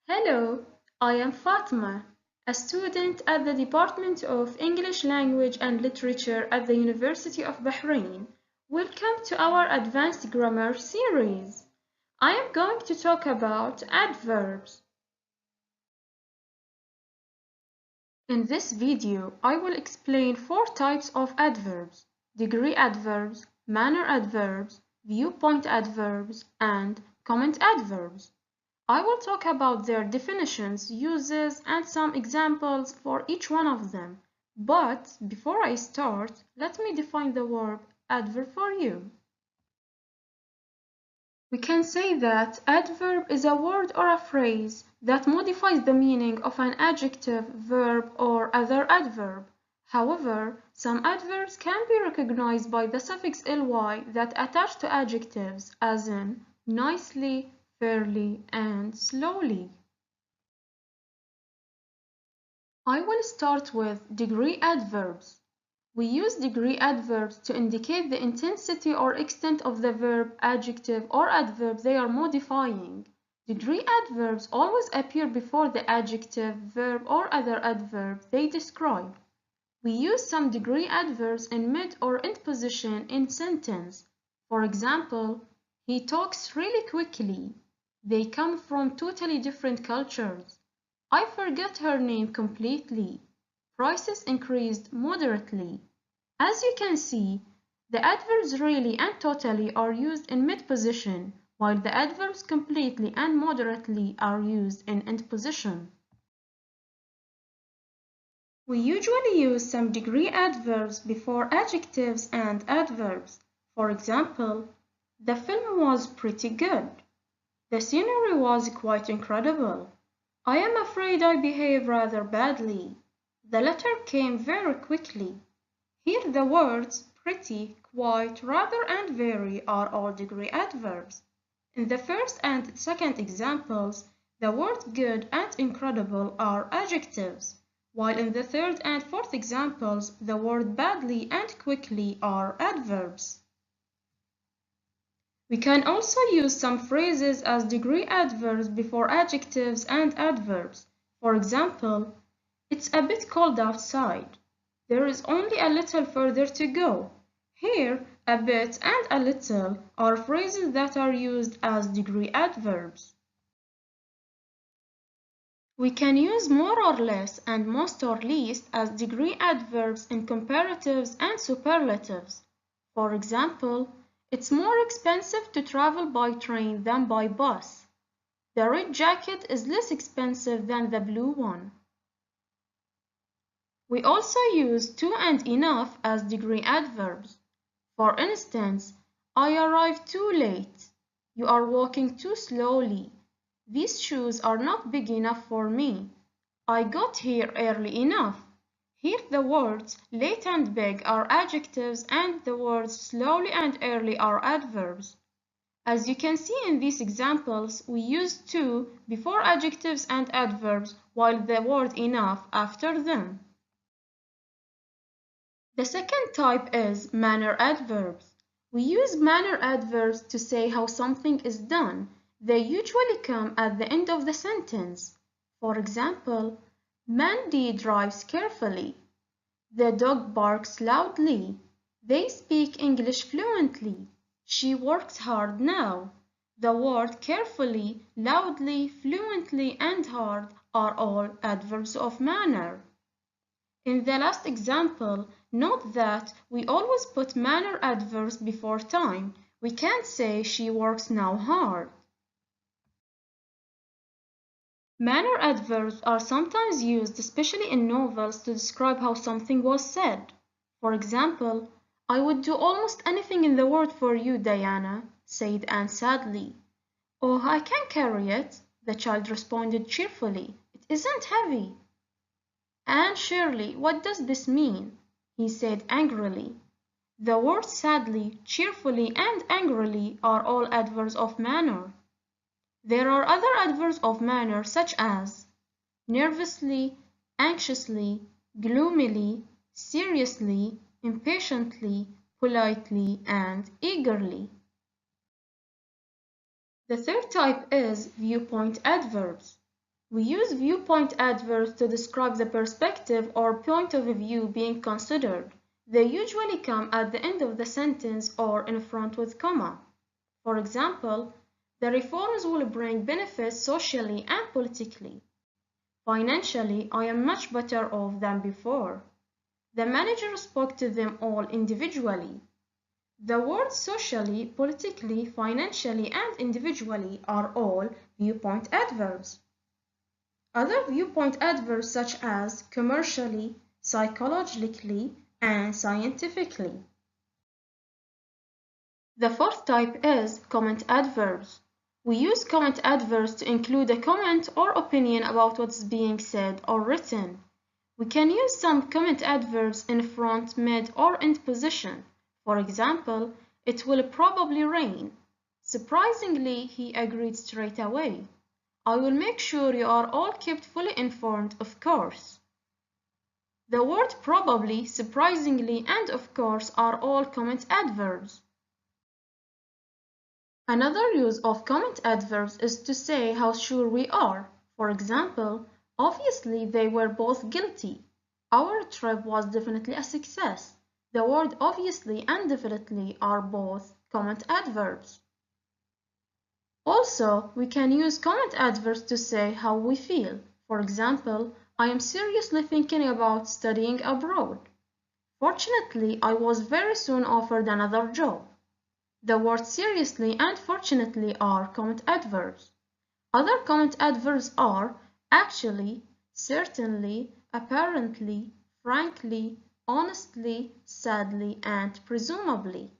Hello, I am Fatima, a student at the Department of English Language and Literature at the University of Bahrain. Welcome to our Advanced Grammar series. I am going to talk about adverbs. In this video, I will explain four types of adverbs: degree adverbs, manner adverbs, viewpoint adverbs, and comment adverbs. I will talk about their definitions, uses, and some examples for each one of them. But before I start, let me define the verb adverb for you. We can say that adverb is a word or a phrase that modifies the meaning of an adjective, verb, or other adverb. However, some adverbs can be recognized by the suffix ly that attach to adjectives, as in nicely, fairly, and slowly. I will start with degree adverbs. We use degree adverbs to indicate the intensity or extent of the verb, adjective, or adverb they are modifying. Degree adverbs always appear before the adjective, verb, or other adverb they describe. We use some degree adverbs in mid or end position in sentence. For example, he talks really quickly. They come from totally different cultures. I forgot her name completely. Prices increased moderately. As you can see, the adverbs really and totally are used in mid position, while the adverbs completely and moderately are used in end position. We usually use some degree adverbs before adjectives and adverbs. For example, the film was pretty good. The scenery was quite incredible. I am afraid I behaved rather badly. The letter came very quickly. Here the words pretty, quite, rather, and very are all degree adverbs. In the first and second examples, the words good and incredible are adjectives, while in the third and fourth examples, the word badly and quickly are adverbs. We can also use some phrases as degree adverbs before adjectives and adverbs. For example, it's a bit cold outside. There is only a little further to go. Here, a bit and a little are phrases that are used as degree adverbs. We can use more or less and most or least as degree adverbs in comparatives and superlatives. For example, it's more expensive to travel by train than by bus. The red jacket is less expensive than the blue one. We also use to and enough as degree adverbs. For instance, I arrived too late. You are walking too slowly. These shoes are not big enough for me. I got here early enough. Here the words late and big are adjectives and the words slowly and early are adverbs. As you can see in these examples, we use to before adjectives and adverbs while the word enough after them. The second type is manner adverbs. We use manner adverbs to say how something is done. They usually come at the end of the sentence. For example, Mandy drives carefully. The dog barks loudly. They speak English fluently. She works hard now. The word carefully, loudly, fluently, and hard are all adverbs of manner. In the last example, note that we always put manner adverbs before time. We can't say she works now hard. Manner adverbs are sometimes used, especially in novels, to describe how something was said. For example, I would do almost anything in the world for you, Diana, said Anne sadly. Oh, I can carry it, the child responded cheerfully. It isn't heavy. Anne Shirley, what does this mean? He said angrily. The words sadly, cheerfully, and angrily are all adverbs of manner. There are other adverbs of manner such as nervously, anxiously, gloomily, seriously, impatiently, politely, and eagerly. The third type is viewpoint adverbs. We use viewpoint adverbs to describe the perspective or point of view being considered. They usually come at the end of the sentence or in front with comma. For example, the reforms will bring benefits socially and politically. Financially, I am much better off than before. The manager spoke to them all individually. The words socially, politically, financially, and individually are all viewpoint adverbs. Other viewpoint adverbs such as commercially, psychologically, and scientifically. The fourth type is comment adverbs. We use comment adverbs to include a comment or opinion about what's being said or written. We can use some comment adverbs in front, mid, or end position. For example, it will probably rain. Surprisingly, he agreed straight away. I will make sure you are all kept fully informed, of course. The word probably, surprisingly, and of course are all comment adverbs. Another use of comment adverbs is to say how sure we are. For example, obviously they were both guilty. Our trip was definitely a success. The word obviously and definitely are both comment adverbs. Also, we can use comment adverbs to say how we feel. For example, I am seriously thinking about studying abroad. Fortunately, I was very soon offered another job. The words seriously and fortunately are comment adverbs. Other comment adverbs are actually, certainly, apparently, frankly, honestly, sadly, and presumably.